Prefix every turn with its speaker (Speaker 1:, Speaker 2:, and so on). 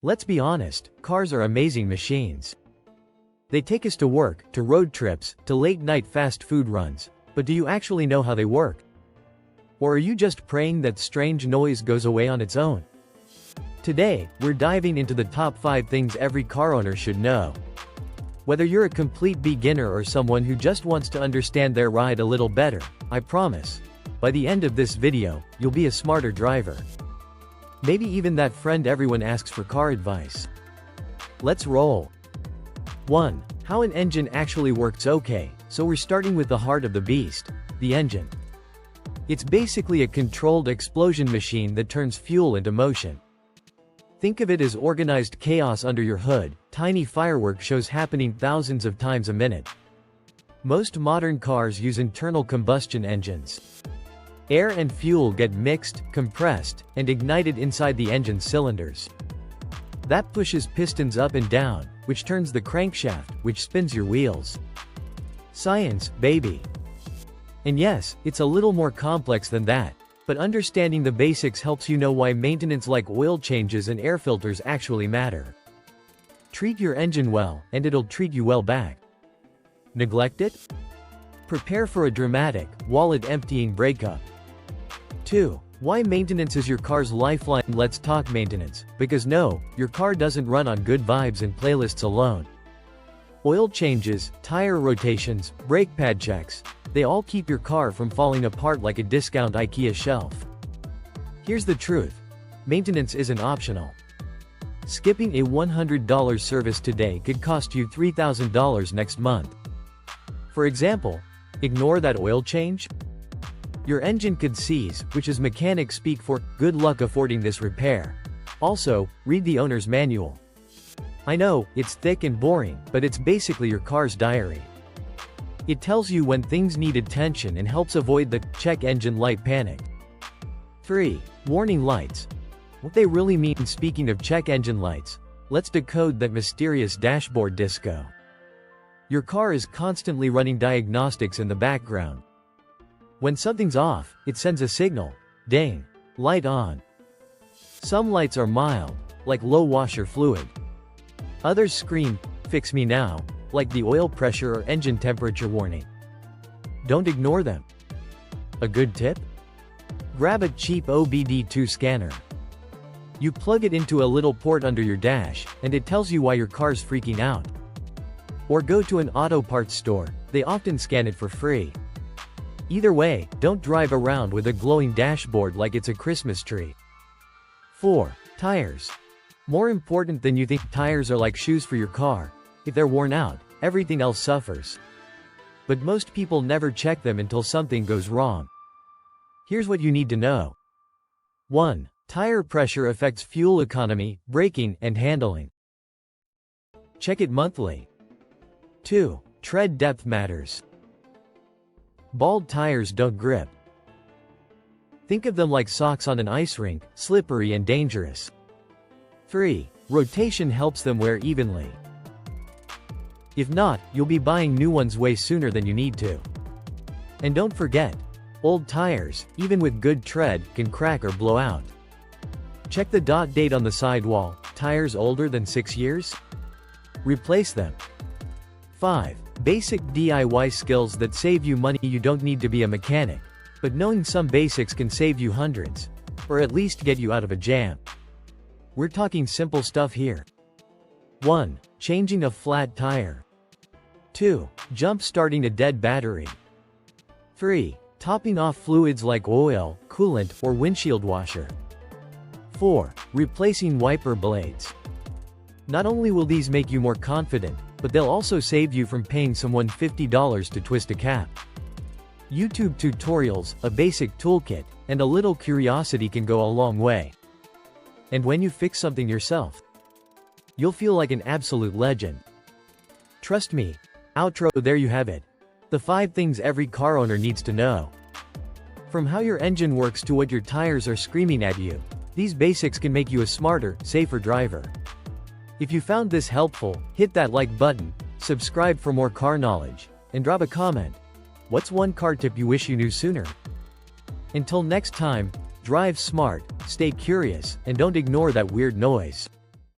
Speaker 1: Let's be honest, cars are amazing machines. They take us to work, to road trips, to late-night fast food runs. But do you actually know how they work? Or are you just praying that strange noise goes away on its own? Today, we're diving into the top 5 things every car owner should know. Whether you're a complete beginner or someone who just wants to understand their ride a little better, I promise, by the end of this video, you'll be a smarter driver. Maybe even that friend everyone asks for car advice. Let's roll. 1. How an engine actually works. Okay, so we're starting with the heart of the beast, the engine. It's basically a controlled explosion machine that turns fuel into motion. Think of it as organized chaos under your hood, tiny fireworks shows happening thousands of times a minute. Most modern cars use internal combustion engines. Air and fuel get mixed, compressed, and ignited inside the engine cylinders. That pushes pistons up and down, which turns the crankshaft, which spins your wheels. Science, baby. And yes, it's a little more complex than that, but understanding the basics helps you know why maintenance like oil changes and air filters actually matter. Treat your engine well, and it'll treat you well back. Neglect it? Prepare for a dramatic, wallet-emptying breakup. 2. Why maintenance is your car's lifeline. Let's talk maintenance, because no, your car doesn't run on good vibes and playlists alone. Oil changes, tire rotations, brake pad checks, they all keep your car from falling apart like a discount IKEA shelf. Here's the truth. Maintenance isn't optional. Skipping a $100 service today could cost you $3,000 next month. For example, ignore that oil change? Your engine could seize, which is mechanic speak for, good luck affording this repair. Also, read the owner's manual. I know, it's thick and boring, but it's basically your car's diary. It tells you when things need attention and helps avoid the check engine light panic. 3. Warning lights. What they really mean. Speaking of check engine lights, let's decode that mysterious dashboard disco. Your car is constantly running diagnostics in the background. When something's off, it sends a signal. Ding. Light on. Some lights are mild, like low washer fluid. Others scream, fix me now, like the oil pressure or engine temperature warning. Don't ignore them. A good tip? Grab a cheap OBD2 scanner. You plug it into a little port under your dash, and it tells you why your car's freaking out. Or go to an auto parts store, they often scan it for free. Either way, don't drive around with a glowing dashboard like it's a Christmas tree. 4. Tires. More important than you think. Tires are like shoes for your car. If they're worn out, everything else suffers. But most people never check them until something goes wrong. Here's what you need to know. 1. Tire pressure affects fuel economy, braking, and handling. Check it monthly. 2. Tread depth matters. Bald tires don't grip. Think of them like socks on an ice rink, slippery and dangerous. 3. Rotation helps them wear evenly. If not, you'll be buying new ones way sooner than you need to. And don't forget, old tires, even with good tread, can crack or blow out. Check the date on the sidewall. Tires older than 6 years? Replace them. 5. Basic DIY skills that save you money. You don't need to be a mechanic, but knowing some basics can save you hundreds, or at least get you out of a jam. We're talking simple stuff here. 1. Changing a flat tire. 2. Jump starting a dead battery. 3. Topping off fluids like oil, coolant, or windshield washer. 4. Replacing wiper blades. Not only will these make you more confident, but they'll also save you from paying someone $50 to twist a cap. YouTube tutorials, a basic toolkit, and a little curiosity can go a long way. And when you fix something yourself, you'll feel like an absolute legend. Trust me. Outro. There you have it. The 5 things every car owner needs to know. From how your engine works to what your tires are screaming at you, these basics can make you a smarter, safer driver. If you found this helpful, hit that like button, subscribe for more car knowledge, and drop a comment. What's one car tip you wish you knew sooner? Until next time, drive smart, stay curious, and don't ignore that weird noise.